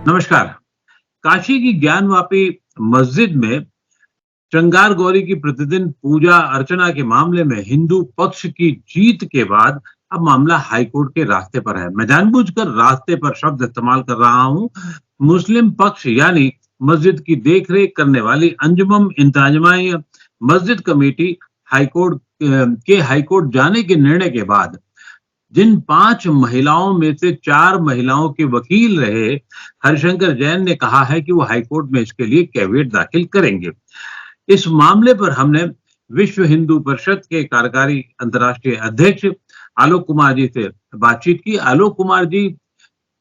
नमस्कार। काशी की ज्ञानवापी मस्जिद में श्रृंगार गौरी की प्रतिदिन पूजा अर्चना के मामले में हिंदू पक्ष की जीत के बाद अब मामला हाईकोर्ट के रास्ते पर है। मैं जानबूझकर रास्ते पर शब्द इस्तेमाल कर रहा हूं। मुस्लिम पक्ष यानी मस्जिद की देखरेख करने वाली अंजुमन इंतजामिया मस्जिद कमेटी हाईकोर्ट जाने के निर्णय के बाद जिन 5 महिलाओं में से 4 महिलाओं के वकील रहे, हरिशंकर जैन ने कहा है कि वो हाईकोर्ट में इसके लिए कैविएट दाखिल करेंगे। इस मामले पर हमने विश्व हिंदू परिषद के कार्यकारी अंतर्राष्ट्रीय अध्यक्ष आलोक कुमार जी से बातचीत की। आलोक कुमार जी,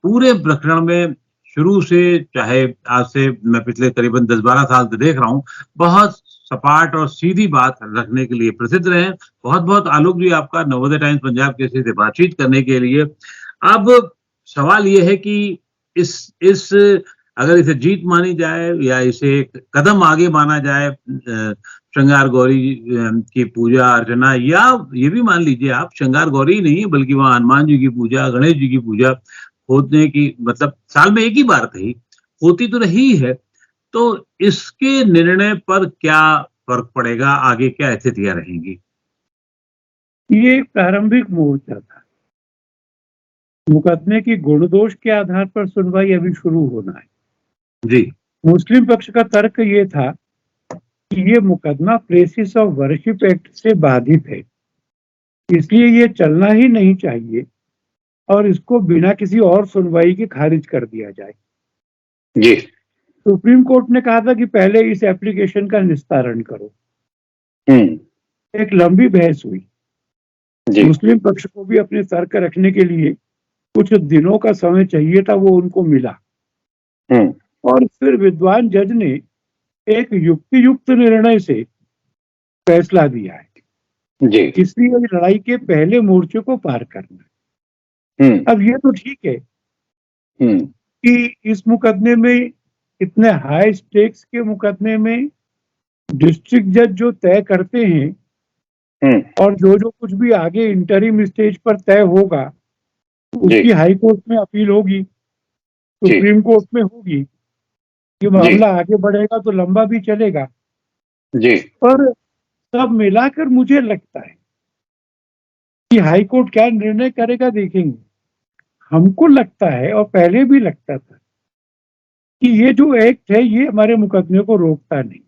पूरे प्रकरण में शुरू से, चाहे आज से मैं पिछले करीबन 10-12 साल से देख रहा हूँ, बहुत सपाट और सीधी बात रखने के लिए प्रसिद्ध रहे हैं। बहुत-बहुत आलोक जी आपका नवोदय टाइम्स पंजाब केसरी से बातचीत करने के लिए। अब सवाल ये है कि इस अगर इसे जीत मानी जाए या इसे एक कदम आगे माना जाए, श्रृंगार गौरी की पूजा अर्चना, या ये भी मान लीजिए आप श्रृंगार गौरी ही नहीं बल्कि वहाँ हनुमान जी की पूजा, गणेश जी की पूजा होने की, मतलब साल में एक ही बार कही होती तो रही है। तो इसके निर्णय पर क्या फर्क पड़ेगा? आगे क्या स्थितियां रहेंगी? ये प्रारंभिक मोर्चा था। मुकदमे की गुण दोष के आधार पर सुनवाई अभी शुरू होना है। जी। मुस्लिम पक्ष का तर्क ये था कि ये मुकदमा प्लेसेस ऑफ वर्शिप एक्ट से बाधित है, इसलिए ये चलना ही नहीं चाहिए और इसको बिना किसी और सुनवाई के खारिज कर दिया जाए। जी। सुप्रीम कोर्ट ने कहा था कि पहले इस एप्लीकेशन का निस्तारण करो। एक लंबी बहस हुई। मुस्लिम पक्ष को भी अपने तर्क रखने के लिए कुछ दिनों का समय चाहिए था, वो उनको मिला। और फिर विद्वान जज ने एक युक्तियुक्त निर्णय से फैसला दिया है जी। इसलिए लड़ाई के पहले मोर्चे को पार करना है। अब ये तो ठीक है कि इस मुकदमे में, इतने हाई स्टेक्स के मुकदमे में डिस्ट्रिक्ट जज जो तय करते हैं और जो कुछ भी आगे इंटरिम स्टेज पर तय होगा उसकी हाई कोर्ट में अपील होगी, सुप्रीम कोर्ट में होगी। ये मामला आगे बढ़ेगा तो लंबा भी चलेगा जी। पर सब मिलाकर मुझे लगता है कि हाई कोर्ट क्या निर्णय करेगा देखेंगे। हमको लगता है और पहले भी लगता था कि ये जो एक्ट है ये हमारे मुकदमे को रोकता नहीं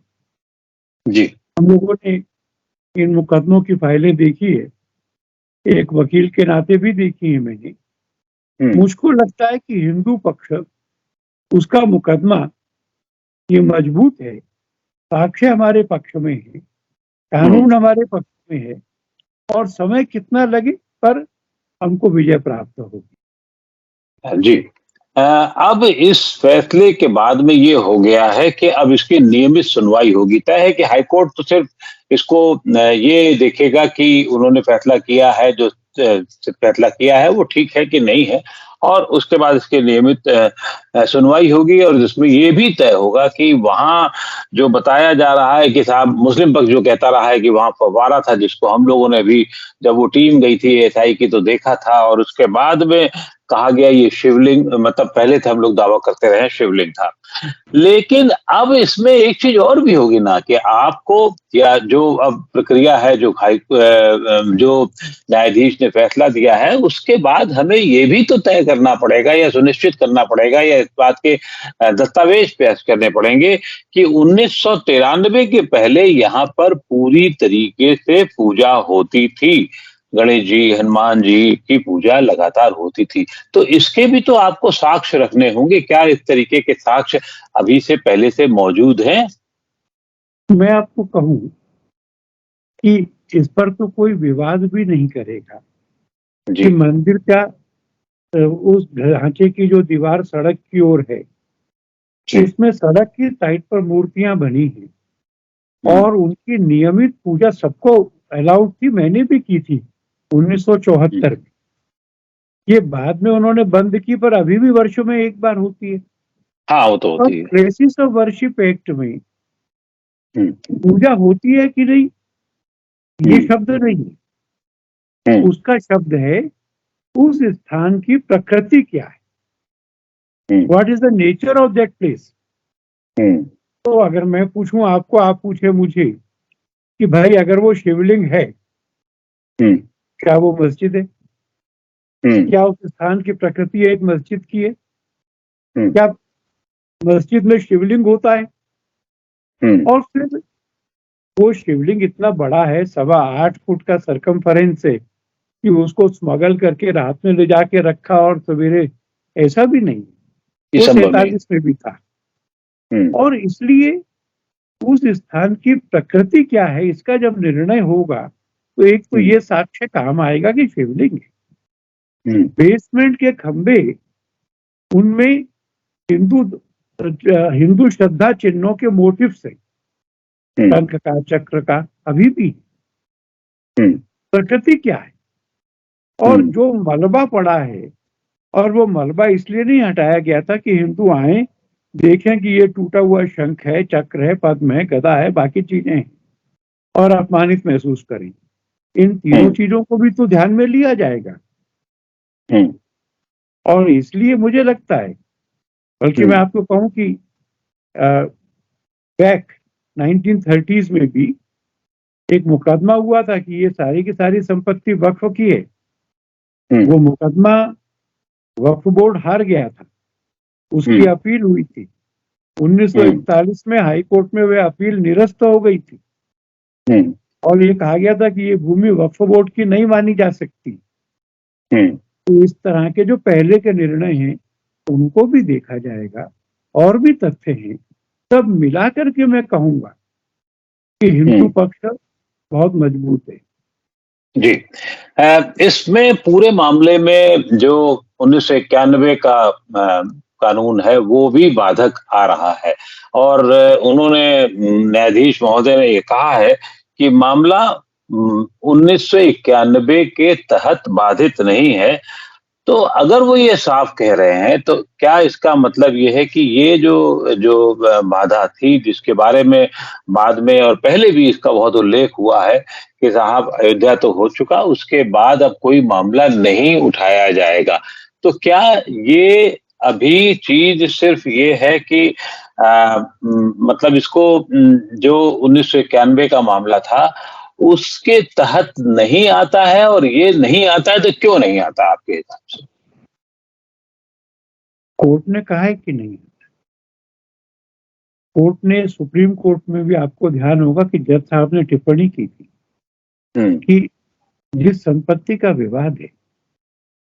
जी। हम लोगों ने इन मुकदमों की फाइलें देखी है, एक वकील के नाते भी देखी है मैंने। मुझको लगता है कि हिंदू पक्ष, उसका मुकदमा ये मजबूत है, साक्ष्य हमारे पक्ष में है, कानून हमारे पक्ष में है और समय कितना लगे पर हमको विजय प्राप्त होगी जी। अब इस फैसले के बाद में ये हो गया है कि अब इसकी नियमित सुनवाई होगी। तय है कि हाईकोर्ट तो सिर्फ इसको ये देखेगा कि उन्होंने फैसला किया है, जो फैसला किया है वो ठीक है कि नहीं है, और उसके बाद इसके नियमित सुनवाई होगी और जिसमें ये भी तय होगा कि वहाँ जो बताया जा रहा है कि साहब, मुस्लिम पक्ष जो कहता रहा है कि वहाँ फव्वारा था, जिसको हम लोगों ने भी जब वो टीम गई थी एएसआई की तो देखा था, और उसके बाद में कहा गया ये शिवलिंग, मतलब पहले तो हम लोग दावा करते रहे शिवलिंग था। लेकिन अब इसमें एक चीज और भी होगी ना कि आपको, या जो अब प्रक्रिया है, जो जो न्यायाधीश ने फैसला दिया है उसके बाद हमें ये भी तो तय करना पड़ेगा या सुनिश्चित करना पड़ेगा या इस बात के दस्तावेज पेश करने पड़ेंगे कि 1993 के पहले यहाँ पर पूरी तरीके से पूजा होती थी, गणेश जी, हनुमान जी की पूजा लगातार होती थी। तो इसके भी तो आपको साक्ष्य रखने होंगे। क्या इस तरीके के साक्ष्य अभी से पहले से मौजूद हैं? मैं आपको कहूं कि इस पर तो कोई विवाद भी नहीं करेगा कि मंदिर का उस ढांचे की जो दीवार सड़क की ओर है, उसमें सड़क की साइड पर मूर्तियां बनी हैं और उनकी नियमित पूजा सबको अलाउड थी, मैंने भी की थी 1974 में। ये बाद में उन्होंने बंद की पर अभी भी वर्षों में एक बार होती है। हाँ, वो तो होती है। प्लेसेस ऑफ वर्शिप एक्ट में पूजा होती है कि नहीं, ये शब्द नहीं है, उसका शब्द है उस स्थान की प्रकृति क्या है। What is the nature of that place. तो अगर मैं पूछूं आपको, आप पूछे मुझे कि भाई अगर वो शिवलिंग है, क्या वो मस्जिद है? क्या उस स्थान की प्रकृति एक मस्जिद की है? क्या मस्जिद में शिवलिंग होता है? और फिर वो शिवलिंग इतना बड़ा है, 8.25 फुट का सरकमफरेंस है, कि उसको स्मगल करके रात में ले जाके रखा और सवेरे, ऐसा भी नहीं। वो 47 में भी था। और इसलिए उस स्थान की प्रकृति क्या है, इसका जब निर्णय होगा तो एक तो ये साक्ष्य काम आएगा कि शिवलिंग है। बेसमेंट के खंबे, उनमें हिंदू श्रद्धा चिन्हों के मोटिव से, शंख का, चक्र का, अभी भी प्रकृति क्या है। और जो मलबा पड़ा है, और वो मलबा इसलिए नहीं हटाया गया था कि हिंदू आए देखें कि ये टूटा हुआ शंख है, चक्र है, पद्म है, गदा है, बाकी चीजें हैं, और अपमानित महसूस करें। इन तीनों चीजों को भी तो ध्यान में लिया जाएगा। और इसलिए मुझे लगता है, बल्कि मैं आपको कहूं कि बैक 1930s में भी एक मुकदमा हुआ था कि ये सारी की सारी संपत्ति वक्फ की है। वो मुकदमा वक्फ बोर्ड हार गया था, उसकी अपील हुई थी। 1941 में हाई कोर्ट में वह अपील निरस्त हो गई थी, और ये कहा गया था कि ये भूमि वक्फ बोर्ड की नहीं मानी जा सकती। तो इस तरह के जो पहले के निर्णय हैं उनको भी देखा जाएगा, और भी तथ्य हैं, सब मिलाकर के मैं कहूंगा कि हिंदू पक्ष बहुत मजबूत है। जी, इसमें पूरे मामले में जो 1991 का कानून है वो भी बाधक आ रहा है, और उन्होंने, न्यायाधीश महोदय ने ये कहा है कि मामला 1991 के तहत बाधित नहीं है। तो अगर वो ये साफ कह रहे हैं तो क्या इसका मतलब ये है कि ये जो बाधा थी, जिसके बारे में बाद में और पहले भी इसका बहुत उल्लेख हुआ है कि साहब अयोध्या तो हो चुका, उसके बाद अब कोई मामला नहीं उठाया जाएगा, तो क्या ये अभी चीज सिर्फ ये है कि मतलब इसको जो 1991 का मामला था उसके तहत नहीं आता है, और ये नहीं आता है तो क्यों नहीं आता आपके हिसाब से? कोर्ट ने कहा है कि नहीं? कोर्ट ने, सुप्रीम कोर्ट में भी आपको ध्यान होगा कि जज साहब ने टिप्पणी की थी कि जिस संपत्ति का विवाद है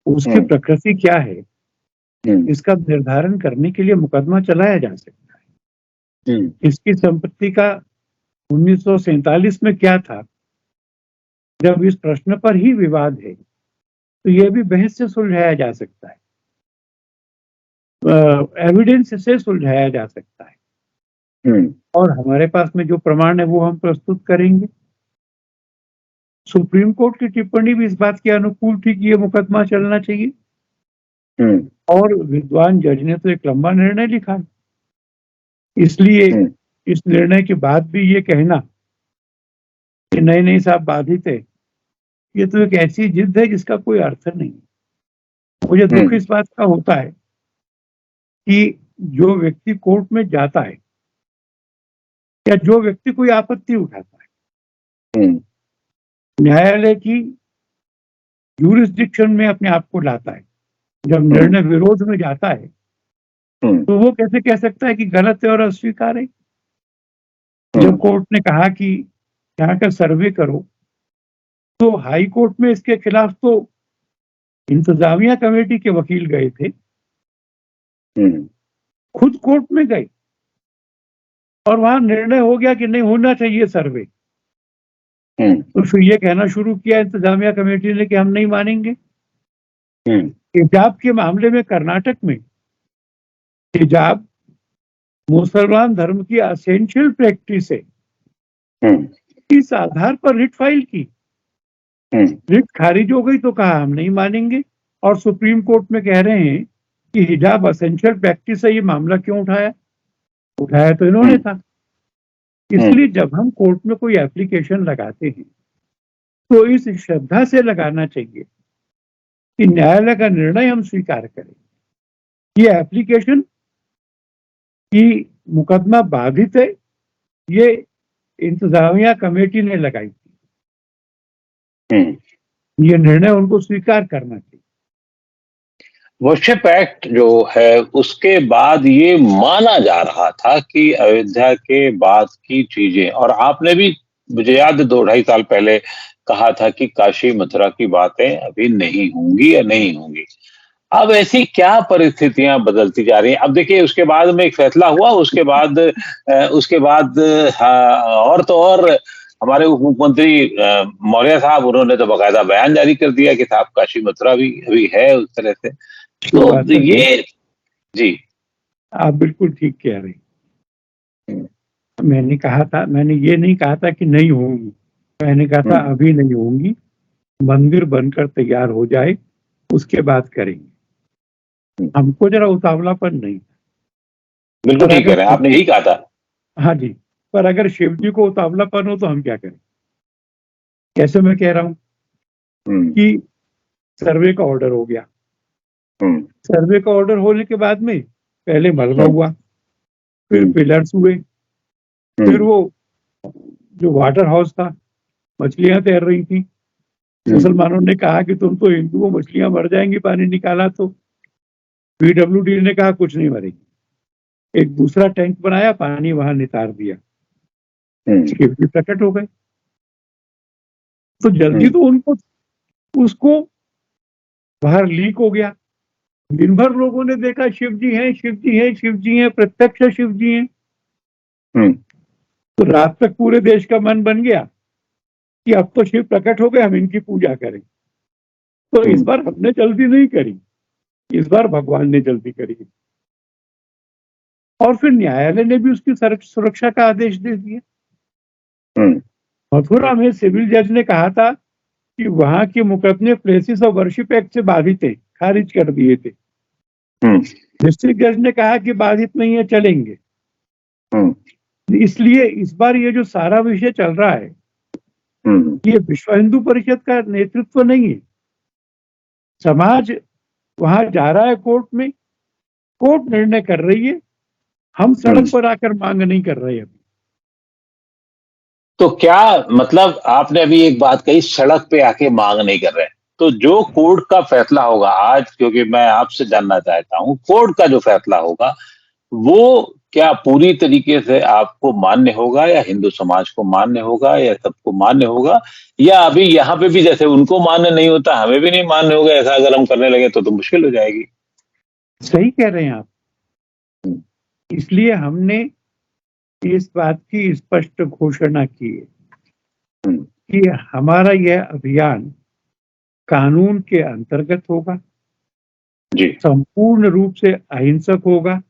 उसकी प्रकृति क्या है, इसका निर्धारण करने के लिए मुकदमा चलाया जा सकता है। इसकी संपत्ति का 1947 में क्या था, जब इस प्रश्न पर ही विवाद है तो यह भी बहस से सुलझाया जा सकता है, एविडेंस से सुलझाया जा सकता है। और हमारे पास में जो प्रमाण है वो हम प्रस्तुत करेंगे। सुप्रीम कोर्ट की टिप्पणी भी इस बात के अनुकूल थी कि ये मुकदमा चलना चाहिए, और विद्वान जज ने तो एक लंबा निर्णय लिखा है। इसलिए इस निर्णय के बाद भी ये कहना कि नहीं साहब बाधित है, ये तो एक ऐसी जिद है जिसका कोई अर्थ नहीं। मुझे दुख इस बात का होता है कि जो व्यक्ति कोर्ट में जाता है, या जो व्यक्ति कोई आपत्ति उठाता है, न्यायालय की यूरिसडिक्शन में अपने आप को लाता है, जब निर्णय विरोध में जाता है तो वो कैसे कह सकता है कि गलत है और अस्वीकार है? जब कोर्ट ने कहा कि यहाँ का सर्वे करो, तो हाई कोर्ट में इसके खिलाफ तो इंतजामिया कमेटी के वकील गए थे, खुद कोर्ट में गए, और वहां निर्णय हो गया कि नहीं होना चाहिए सर्वे। तो फिर ये कहना शुरू किया इंतजामिया कमेटी ने कि हम नहीं मानेंगे। हिजाब के मामले में कर्नाटक में हिजाब मुसलमान धर्म की असेंशियल प्रैक्टिस है, इस आधार पर रिट फाइल की, रिट खारिज हो गई तो कहा हम नहीं मानेंगे, और सुप्रीम कोर्ट में कह रहे हैं कि हिजाब असेंशियल प्रैक्टिस है, ये मामला क्यों उठाया तो इन्होंने था। इसलिए जब हम कोर्ट में कोई एप्लीकेशन लगाते हैं तो इस श्रद्धा से लगाना चाहिए कि न्यायालय का निर्णय हम स्वीकार करें, ये एप्लीकेशन की मुकदमा बाधित है, ये इंतजामिया कमेटी ने लगाई थी। ये निर्णय उनको स्वीकार करना चाहिए। वर्शिप एक्ट जो है उसके बाद ये माना जा रहा था कि अयोध्या के बाद की चीजें, और आपने भी मुझे याद है 2-2.5 साल पहले कहा था कि काशी मथुरा की बातें अभी नहीं होंगी या नहीं होंगी। अब ऐसी क्या परिस्थितियां बदलती जा रही हैं? अब देखिए उसके बाद में एक फैसला हुआ, उसके बाद हाँ, और तो और हमारे उप मुख्यमंत्री मौर्य साहब, उन्होंने तो बाकायदा बयान जारी कर दिया कि साहब काशी मथुरा भी अभी है उस तरह से। तो ये जी, आप बिल्कुल ठीक कह रहे हैं। मैंने ये नहीं कहा था कि नहीं होंगी, मैंने कहा था अभी नहीं होंगी, मंदिर बनकर तैयार हो जाए उसके बाद करेंगे। हमको जरा उतावलापन नहीं। बिल्कुल ठीक कह रहे हैं, आपने यही कहा था। हाँ जी, पर अगर शिव जी को उतावलापन हो तो हम क्या करें? कैसे मैं कह रहा हूं कि सर्वे का ऑर्डर हो गया, सर्वे का ऑर्डर होने के बाद में पहले मलबा हुआ, फिर पिलर्स हुए, फिर वो जो वाटर हाउस था, मछलियां तैर रही थी। मुसलमानों ने कहा कि तुम तो हिंदू हो, मछलियां मर जाएंगी पानी निकाला तो। पीडब्ल्यूडी ने कहा कुछ नहीं मरेगी। एक दूसरा टैंक बनाया, पानी वहां नितार दिया, शिव जी प्रकट हो गए। तो जल्दी तो उनको उसको बाहर लीक हो गया। दिन भर लोगों ने देखा शिव जी हैं, शिव जी हैं, शिव जी हैं, प्रत्यक्ष शिव जी हैं। तो रात तक पूरे देश का मन बन गया कि अब तो शिव प्रकट हो गए, हम इनकी पूजा करें। तो इस बार हमने जल्दी नहीं करी, इस बार भगवान ने जल्दी करी। और फिर न्यायालय ने भी उसकी सुरक्षा का आदेश दे दिया। मथुरा में सिविल जज ने कहा था कि वहां के मुकदमे प्लेसेस ऑफ वर्शिप एक्ट से बाधित थे, खारिज कर दिए थे। डिस्ट्रिक्ट जज ने कहा कि बाधित नहीं है, चलेंगे। इसलिए इस बार ये जो सारा विषय चल रहा है, ये विश्व हिंदू परिषद का नेतृत्व नहीं है। समाज वहां जा रहा है कोर्ट में, कोर्ट निर्णय कर रही है, हम सड़क पर आकर मांग नहीं कर रहे अभी। तो क्या मतलब आपने अभी एक बात कही, सड़क पे आके मांग नहीं कर रहे हैं, तो जो कोर्ट का फैसला होगा आज, क्योंकि मैं आपसे जानना चाहता हूं कोर्ट का जो फैसला होगा वो क्या पूरी तरीके से आपको मान्य होगा, या हिंदू समाज को मान्य होगा, या सबको मान्य होगा, या अभी यहाँ पे भी जैसे उनको मान्य नहीं होता हमें भी नहीं मान्य होगा, ऐसा अगर हम करने लगे तो मुश्किल हो जाएगी। सही कह रहे हैं आप। इसलिए हमने इस बात की स्पष्ट घोषणा की है कि हमारा यह अभियान कानून के अंतर्गत होगा, संपूर्ण रूप से अहिंसक होगा,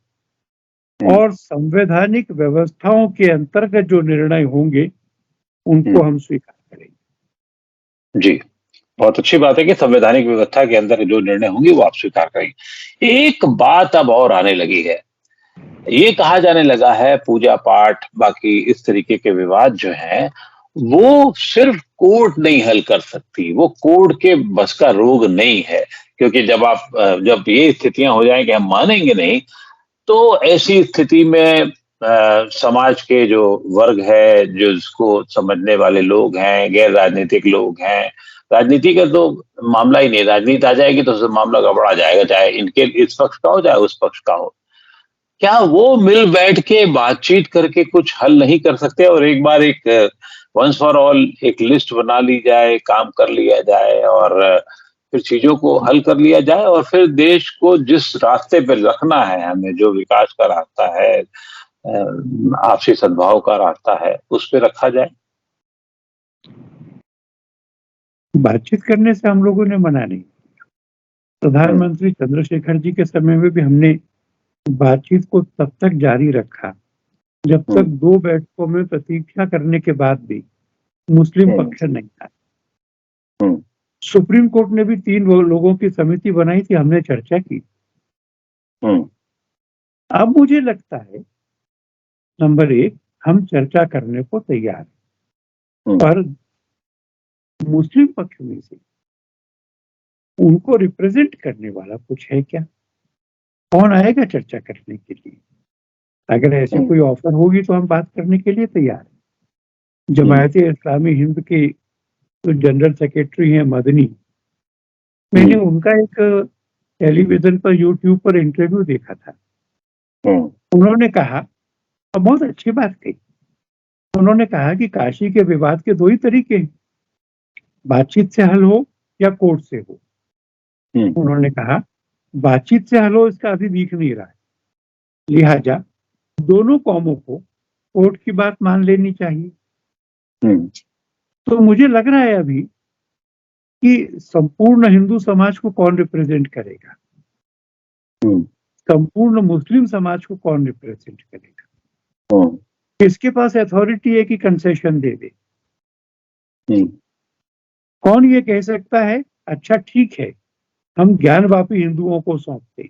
और संवैधानिक व्यवस्थाओं के अंतर्गत जो निर्णय होंगे उनको हम स्वीकार करेंगे। जी, बहुत अच्छी बात है कि संवैधानिक व्यवस्था के अंदर जो निर्णय होंगे वो आप स्वीकार करेंगे। एक बात अब और आने लगी है, ये कहा जाने लगा है पूजा पाठ बाकी इस तरीके के विवाद जो हैं वो सिर्फ कोर्ट नहीं हल कर सकती, वो कोर्ट के बस का रोग नहीं है, क्योंकि जब ये स्थितियां हो जाएं कि हम मानेंगे नहीं, तो ऐसी स्थिति में समाज के जो वर्ग है, जो इसको समझने वाले लोग हैं, गैर राजनीतिक लोग हैं, राजनीति का तो मामला ही नहीं, राजनीति आ जाएगी तो मामला गड़बड़ा जाएगा, चाहे इनके इस पक्ष का हो चाहे उस पक्ष का हो। क्या वो मिल बैठ के बातचीत करके कुछ हल नहीं कर सकते, और एक बार एक वंस फॉर ऑल एक लिस्ट बना ली जाए, काम कर लिया जाए, और फिर चीजों को हल कर लिया जाए, और फिर देश को जिस रास्ते पर रखना है हमें, जो विकास का रास्ता है, आपसी सद्भाव का रास्ता है, उस पर रखा जाए। बातचीत करने से हम लोगों ने मना नहीं। प्रधानमंत्री चंद्रशेखर जी के समय में भी हमने बातचीत को तब तक जारी रखा जब तक 2 बैठकों में प्रतीक्षा करने के बाद भी मुस्लिम पक्ष नहीं आया। सुप्रीम कोर्ट ने भी 3 लोगों की समिति बनाई थी, हमने चर्चा की। अब मुझे लगता है नंबर 1 हम चर्चा करने को तैयार हैं, पर मुस्लिम पक्ष में से उनको रिप्रेजेंट करने वाला कुछ है क्या? कौन आएगा चर्चा करने के लिए? अगर ऐसी कोई ऑफर होगी तो हम बात करने के लिए तैयार हैं। जमायते इस्लामी हिंद के जो जनरल सेक्रेटरी हैं मदनी, मैंने उनका एक टेलीविजन पर यूट्यूब पर इंटरव्यू देखा था। उन्होंने कहा, और बहुत अच्छी बात कही, उन्होंने कहा कि काशी के विवाद के दो ही तरीके हैं, बातचीत से हल हो या कोर्ट से हो। उन्होंने कहा बातचीत से हल हो इसका अभी दिख नहीं रहा है, लिहाजा दोनों कौमों को कोर्ट की बात मान लेनी चाहिए। तो मुझे लग रहा है अभी कि संपूर्ण हिंदू समाज को कौन रिप्रेजेंट करेगा, संपूर्ण मुस्लिम समाज को कौन रिप्रेजेंट करेगा, किसके पास अथॉरिटी है कि कंसेशन दे दे? कौन ये कह सकता है अच्छा ठीक है हम ज्ञानवापी हिंदुओं को सौंपते?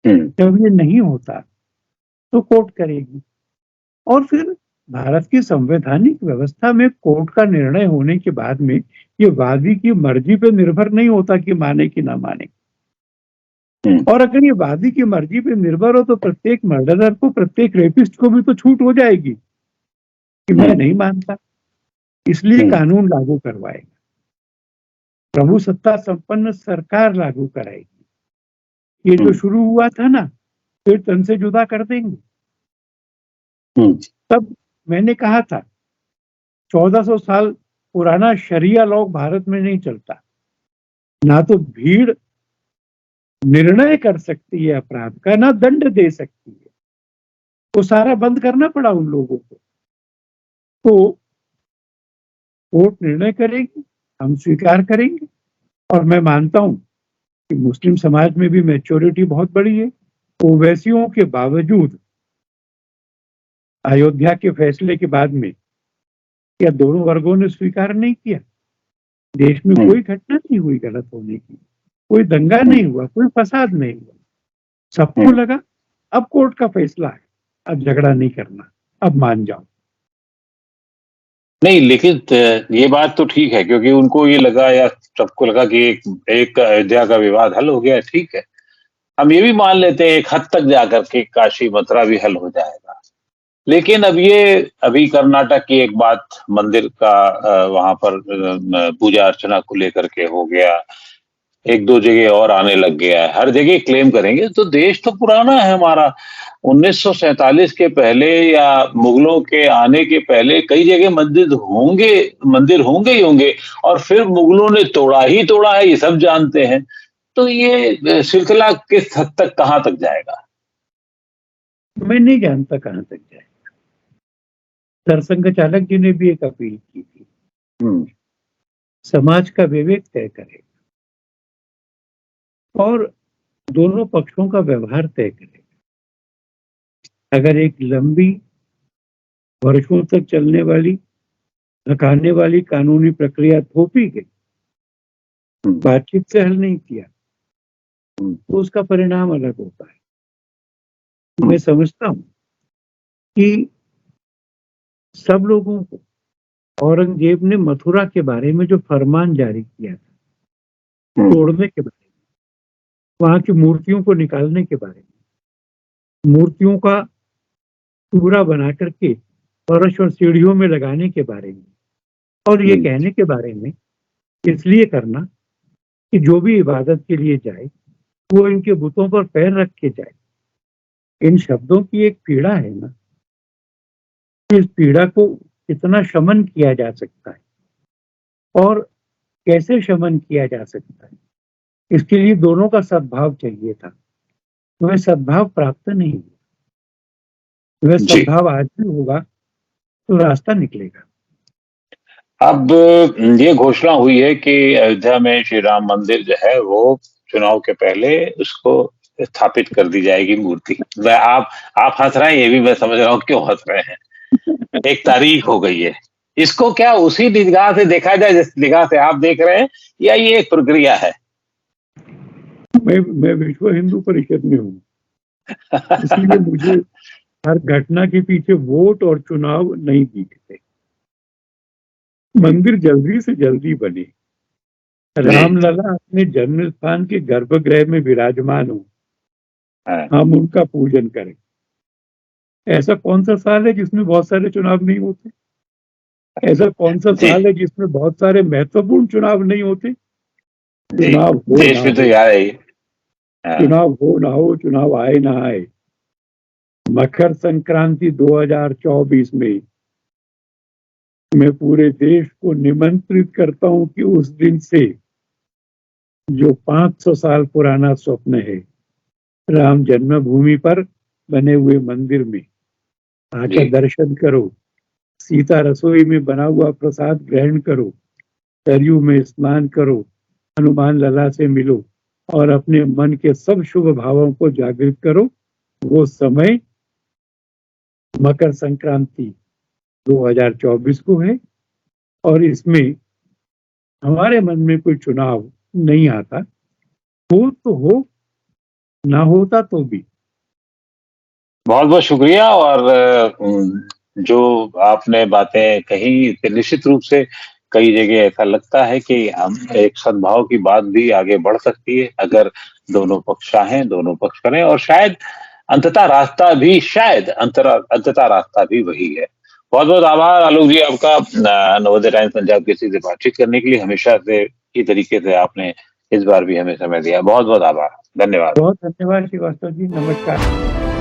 जब ये नहीं होता तो कोर्ट करेगी। और फिर भारत की संवैधानिक व्यवस्था में कोर्ट का निर्णय होने के बाद में ये वादी की मर्जी पे निर्भर नहीं होता कि माने कि ना माने। और अगर ये वादी की मर्जी पे निर्भर हो तो प्रत्येक मर्डरर को, प्रत्येक रेपिस्ट को भी तो छूट हो जाएगी कि मैं नहीं मानता, इसलिए कानून लागू करवाएगा, प्रभु सत्ता संपन्न सरकार लागू कराएगी। ये जो शुरू हुआ था ना, फिर तन से जुदा कर देंगे। तब मैंने कहा था 1400 साल पुराना शरिया लॉ भारत में नहीं चलता, ना तो भीड़ निर्णय कर सकती है अपराध का, ना दंड दे सकती है, वो सारा बंद करना पड़ा उन लोगों को। तो कोर्ट निर्णय करेगी, हम स्वीकार करेंगे। और मैं मानता हूं कि मुस्लिम समाज में भी मैच्योरिटी बहुत बड़ी है। ओवैसियों के बावजूद अयोध्या के फैसले के बाद में क्या दोनों वर्गों ने स्वीकार नहीं किया? देश में कोई घटना नहीं हुई गलत होने की, कोई दंगा नहीं हुआ, कोई फसाद नहीं हुआ। सबको लगा अब कोर्ट का फैसला है, अब झगड़ा नहीं करना, अब मान जाओ। नहीं, लेकिन ये बात तो ठीक है, क्योंकि उनको ये लगा या सबको लगा कि एक अयोध्या का विवाद हल हो गया, ठीक है, हम ये भी मान लेते हैं एक हद तक जाकर के काशी मथुरा भी हल हो जाएगा। लेकिन अब ये अभी कर्नाटक की एक बात मंदिर का वहां पर पूजा अर्चना को लेकर के हो गया, एक दो जगह और आने लग गया है, हर जगह क्लेम करेंगे। तो देश तो पुराना है हमारा, 1947 के पहले या मुगलों के आने के पहले कई जगह मंदिर होंगे ही होंगे, और फिर मुगलों ने तोड़ा ही तोड़ा है, ये सब जानते हैं। तो ये सिलसिला किस हद तक कहां तक जाएगा? मैं नहीं जानता कहां तक जाएगा। सरसंघ चालक जी ने भी एक अपील की थी, समाज का विवेक तय करेगा और दोनों पक्षों का व्यवहार तय करेगा। अगर एक लंबी वर्षों तक चलने वाली थकाने वाली कानूनी प्रक्रिया थोपी गई, बातचीत से हल नहीं किया, तो उसका परिणाम अलग होता है। मैं समझता हूं कि सब लोगों को औरंगजेब ने मथुरा के बारे में जो फरमान जारी किया था, तोड़ने के बारे में, वहां की मूर्तियों को निकालने के बारे में, मूर्तियों का टुकड़ा बना करके फर्श और सीढ़ियों में लगाने के बारे में, और ये कहने के बारे में इसलिए करना कि जो भी इबादत के लिए जाए वो इनके बुतों पर पैर रख के जाए। इन शब्दों की एक पीड़ा है ना, इस पीड़ा को कितना शमन किया जा सकता है और कैसे शमन किया जा सकता है, इसके लिए दोनों का सद्भाव चाहिए था। वह सद्भाव प्राप्त नहीं हुआ। वह सद्भाव आज भी होगा तो रास्ता निकलेगा। अब ये घोषणा हुई है कि अयोध्या में श्री राम मंदिर जो है वो चुनाव के पहले उसको स्थापित कर दी जाएगी मूर्ति। आप हंस रहे हैं, ये भी मैं समझ रहा हूँ क्यों हंस रहे हैं। एक तारीख हो गई है, इसको क्या उसी निगाह से देखा जाए जिस निगाह से आप देख रहे हैं, या ये एक प्रक्रिया है? मैं विश्व हिंदू परिषद में हूँ, इसलिए मुझे हर घटना के पीछे वोट और चुनाव नहीं दिखते। मंदिर जल्दी से जल्दी बने, रामलला अपने जन्म स्थान के गर्भगृह में विराजमान हो, हम उनका पूजन करें। ऐसा कौन सा साल है जिसमें बहुत सारे चुनाव नहीं होते? ऐसा कौन सा साल है जिसमें बहुत सारे महत्वपूर्ण चुनाव नहीं होते? चुनाव हो देश में तो यार चुनाव हो ना हो, चुनाव आए ना आए, मकर संक्रांति 2024 में मैं पूरे देश को निमंत्रित करता हूं कि उस दिन से जो 500 साल पुराना स्वप्न है, राम जन्मभूमि पर बने हुए मंदिर में आकर दर्शन करो, सीता रसोई में बना हुआ प्रसाद ग्रहण करो, सरयू में स्नान करो, हनुमान लला से मिलो और अपने मन के सब शुभ भावों को जागृत करो। वो समय मकर संक्रांति 2024 को है और इसमें हमारे मन में कोई चुनाव नहीं आता। हो तो हो, ना होता तो भी। बहुत बहुत शुक्रिया। और जो आपने बातें कही, निश्चित रूप से कई जगह ऐसा लगता है कि हम एक सद्भाव की बात भी आगे बढ़ सकती है अगर दोनों पक्ष चाहें, दोनों पक्ष करें, और शायद अंततः रास्ता भी वही है। बहुत बहुत आभार आलोक जी आपका, नवोदय टाइम्स पंजाब केसरी से बातचीत करने के लिए। हमेशा से इसी तरीके से आपने इस बार भी हमें समय दिया। बहुत बहुत आभार, धन्यवाद। बहुत धन्यवाद श्रीवास्तव जी, नमस्कार।